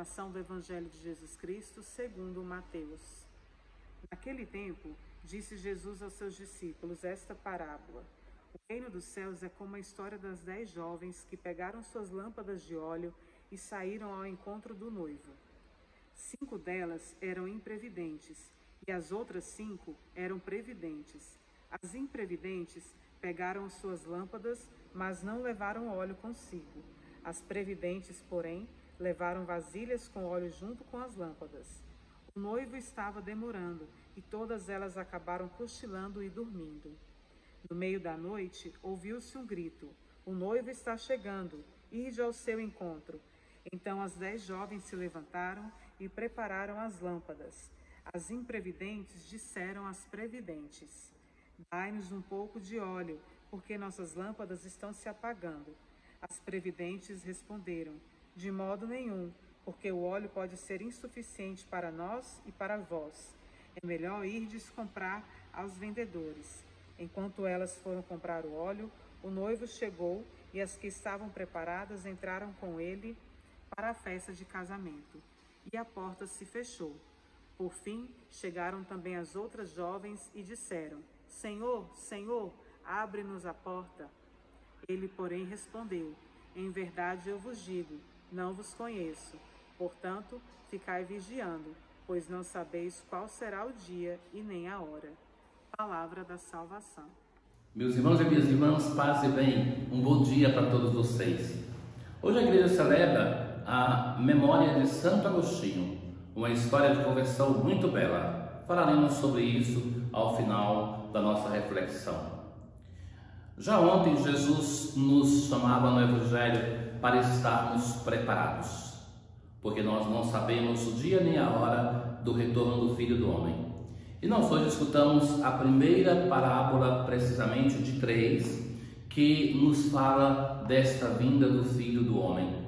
Proclamação do Evangelho de Jesus Cristo segundo Mateus. Naquele tempo, disse Jesus aos seus discípulos esta parábola. O reino dos céus é como a história das 10 jovens que pegaram suas lâmpadas de óleo e saíram ao encontro do noivo. 5 delas eram imprevidentes e as outras 5 eram previdentes. As imprevidentes pegaram suas lâmpadas, mas não levaram óleo consigo. As previdentes, porém, levaram vasilhas com óleo junto com as lâmpadas. O noivo estava demorando e todas elas acabaram cochilando e dormindo. No meio da noite, ouviu-se um grito: "O noivo está chegando, ide ao seu encontro." Então as 10 jovens se levantaram e prepararam as lâmpadas. As imprevidentes disseram às previdentes: "Dai-nos um pouco de óleo, porque nossas lâmpadas estão se apagando." As previdentes responderam: "De modo nenhum, porque o óleo pode ser insuficiente para nós e para vós. É melhor irdes comprar aos vendedores." Enquanto elas foram comprar o óleo, o noivo chegou e as que estavam preparadas entraram com ele para a festa de casamento. E a porta se fechou. Por fim, chegaram também as outras jovens e disseram: "Senhor, Senhor, abre-nos a porta." Ele, porém, respondeu: "Em verdade eu vos digo, não vos conheço. Portanto, ficai vigiando, pois não sabeis qual será o dia e nem a hora." Palavra da salvação. Meus irmãos e minhas irmãs, paz e bem, um bom dia para todos vocês. Hoje a igreja celebra a memória de Santo Agostinho, uma história de conversão muito bela. Falaremos sobre isso ao final da nossa reflexão. Já ontem Jesus nos chamava no Evangelho para estarmos preparados, porque nós não sabemos o dia nem a hora do retorno do Filho do Homem. E nós hoje escutamos a primeira parábola, precisamente de 3, que nos fala desta vinda do Filho do Homem.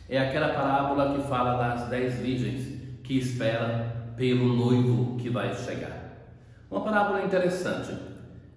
É aquela parábola que fala das 10 virgens que esperam pelo noivo que vai chegar. Uma parábola interessante.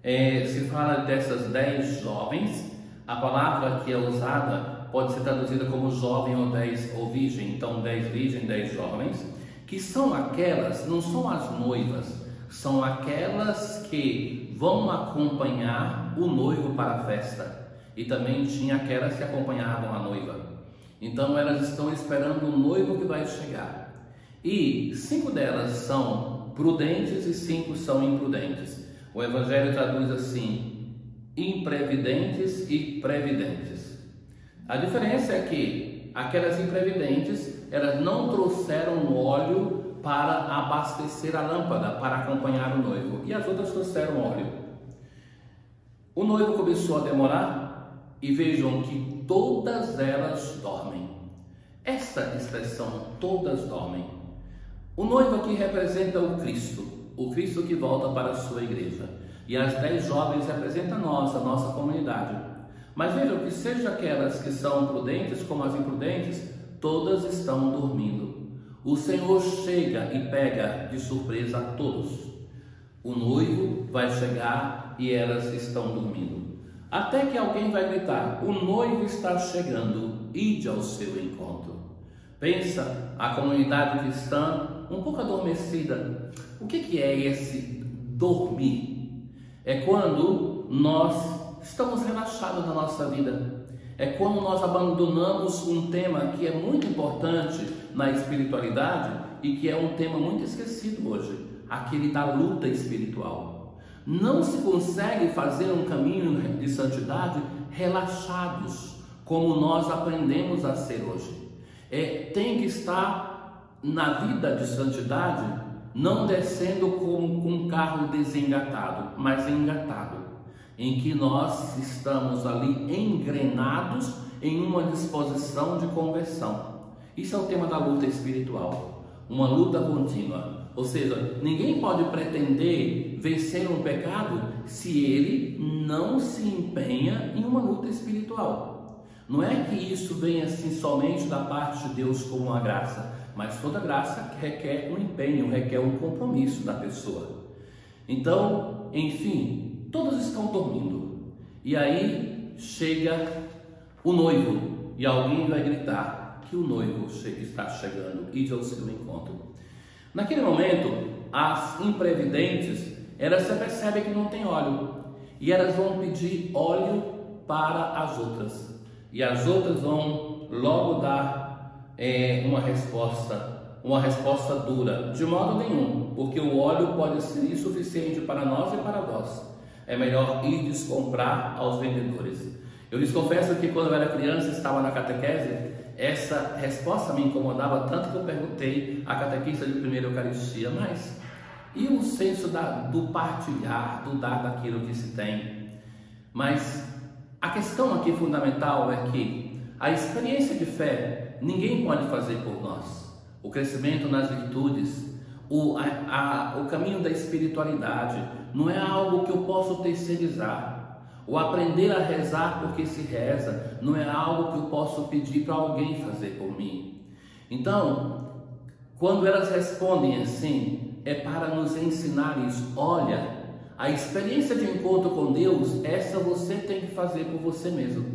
Se fala dessas 10 jovens. A palavra que é usada pode ser traduzida como jovem ou virgem. Então 10 virgens, 10 jovens, que são aquelas, não são as noivas, são aquelas que vão acompanhar o noivo para a festa. E também tinha aquelas que acompanhavam a noiva. Então elas estão esperando o noivo que vai chegar. E 5 delas são prudentes e 5 são imprudentes. O Evangelho traduz assim: imprevidentes e previdentes. A diferença é que aquelas imprevidentes, elas não trouxeram óleo para abastecer a lâmpada, para acompanhar o noivo, e as outras trouxeram óleo. O noivo começou a demorar e vejam que todas elas dormem. Essa expressão, todas dormem. O noivo aqui representa o Cristo que volta para a sua igreja. E as 10 jovens representam a nossa comunidade. Mas vejam que seja aquelas que são prudentes como as imprudentes, todas estão dormindo. O Senhor chega e pega de surpresa a todos. O noivo vai chegar e elas estão dormindo. Até que alguém vai gritar: "O noivo está chegando, ide ao seu encontro." Pensa a comunidade cristã um pouco adormecida. O que é esse dormir? É quando nós estamos relaxados na nossa vida. É quando nós abandonamos um tema que é muito importante na espiritualidade e que é um tema muito esquecido hoje, aquele da luta espiritual. Não se consegue fazer um caminho de santidade relaxados, como nós aprendemos a ser hoje. Tem que estar na vida de santidade, não descendo como um carro desengatado, mas engatado, em que nós estamos ali engrenados em uma disposição de conversão. Isso é o tema da luta espiritual, uma luta contínua. Ou seja, ninguém pode pretender vencer um pecado se ele não se empenha em uma luta espiritual. Não é que isso venha assim somente da parte de Deus como uma graça, mas toda graça requer um empenho, requer um compromisso da pessoa. Então, enfim, todos estão dormindo. E aí chega o noivo e alguém vai gritar que o noivo está chegando, ide ao seu encontro. Naquele momento, as imprevidentes, elas se percebem que não tem óleo, e elas vão pedir óleo para as outras, e as outras vão logo dar uma resposta dura, de modo nenhum, porque o óleo pode ser insuficiente para nós e para vós, é melhor ir comprar aos vendedores. Eu lhes confesso que quando eu era criança, estava na catequese, essa resposta me incomodava tanto que eu perguntei à catequista de primeira Eucaristia, mas e o senso do partilhar, do dar daquilo que se tem? Mas a questão aqui fundamental é que a experiência de fé ninguém pode fazer por nós. O crescimento nas virtudes, o caminho da espiritualidade, não é algo que eu posso terceirizar. O aprender a rezar porque se reza não é algo que eu posso pedir para alguém fazer por mim. Então, quando elas respondem assim, é para nos ensinar isso. Olha, a experiência de encontro com Deus, essa você tem que fazer por você mesmo.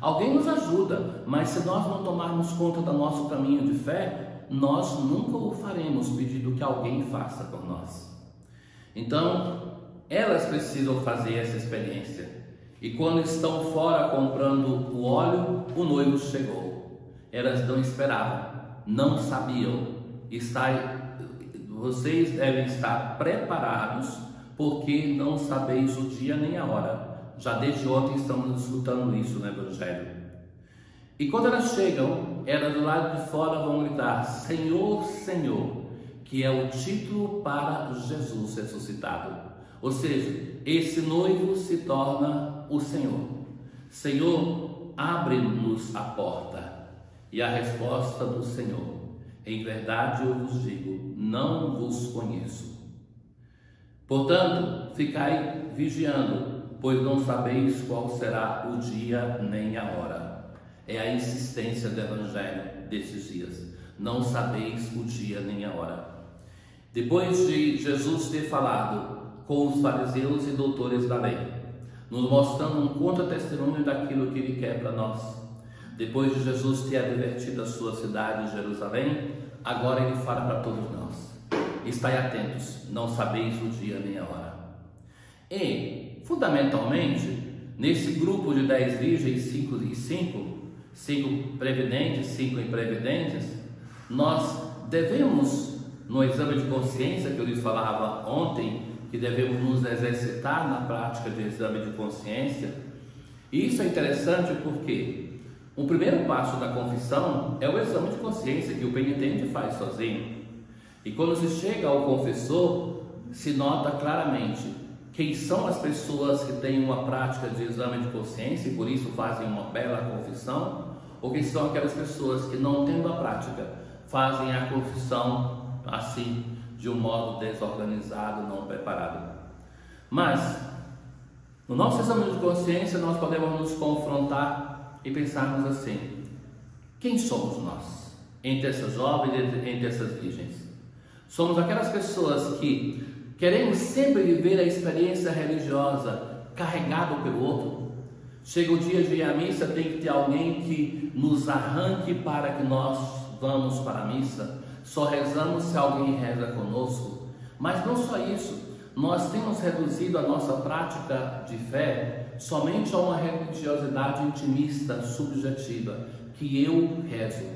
Alguém nos ajuda, mas se nós não tomarmos conta do nosso caminho de fé, nós nunca o faremos pedindo que alguém faça por nós. Então, elas precisam fazer essa experiência. E quando estão fora comprando o óleo, o noivo chegou. Elas não esperavam, não sabiam. Vocês devem estar preparados, porque não sabeis o dia nem a hora. Já desde ontem estamos escutando isso no Evangelho. E quando elas chegam, elas do lado de fora vão gritar: Senhor, Senhor, que é o título para Jesus ressuscitado. Ou seja, esse noivo se torna o Senhor. Senhor, abre-nos a porta. E a resposta do Senhor: em verdade eu vos digo, não vos conheço. Portanto, ficai vigiando, pois não sabeis qual será o dia nem a hora. É a insistência do Evangelho desses dias. Não sabeis o dia nem a hora. Depois de Jesus ter falado com os fariseus e doutores da lei, nos mostrando um contra-testemunho daquilo que Ele quer para nós. Depois de Jesus ter advertido a sua cidade, Jerusalém, agora Ele fala para todos nós: estai atentos, não sabeis o dia nem a hora. E, fundamentalmente, nesse grupo de 10 virgens, 5 previdentes, 5 imprevidentes, nós devemos, no exame de consciência que eu lhes falava ontem, que devemos nos exercitar na prática de exame de consciência. E isso é interessante porque o primeiro passo da confissão é o exame de consciência que o penitente faz sozinho. E quando se chega ao confessor, se nota claramente quem são as pessoas que têm uma prática de exame de consciência e por isso fazem uma bela confissão, ou quem são aquelas pessoas que, não tendo a prática, fazem a confissão assim, de um modo desorganizado, não preparado. Mas, no nosso exame de consciência, nós podemos nos confrontar e pensarmos assim: quem somos nós? Entre essas jovens, entre essas virgens. Somos aquelas pessoas que queremos sempre viver a experiência religiosa carregado pelo outro. Chega o dia de ir à missa, tem que ter alguém que nos arranque para que nós vamos para a missa. Só rezamos se alguém reza conosco. Mas não só isso, nós temos reduzido a nossa prática de fé somente a uma religiosidade intimista, subjetiva, que eu rezo.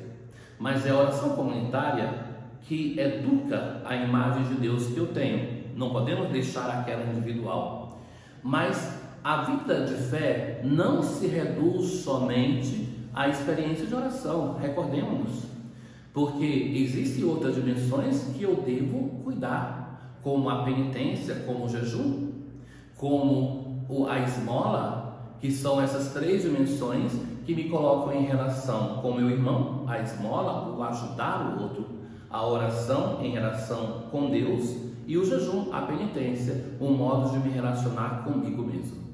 Mas é a oração comunitária que educa a imagem de Deus que eu tenho. Não podemos deixar aquela individual. Mas a vida de fé não se reduz somente à experiência de oração, recordemos-nos. Porque existem outras dimensões que eu devo cuidar, como a penitência, como o jejum, como a esmola, que são essas 3 dimensões que me colocam em relação com meu irmão, a esmola, o ajudar o outro, a oração em relação com Deus e o jejum, a penitência, o modo de me relacionar comigo mesmo.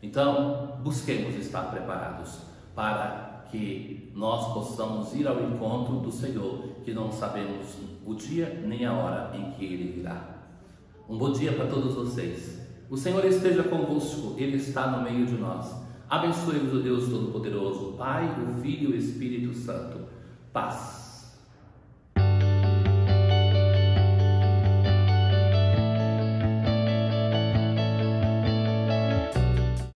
Então, busquemos estar preparados para que nós possamos ir ao encontro do Senhor, que não sabemos o dia nem a hora em que Ele virá. Um bom dia para todos vocês. O Senhor esteja convosco, Ele está no meio de nós. Abençoe-vos o Deus Todo-Poderoso, o Pai, o Filho e o Espírito Santo. Paz.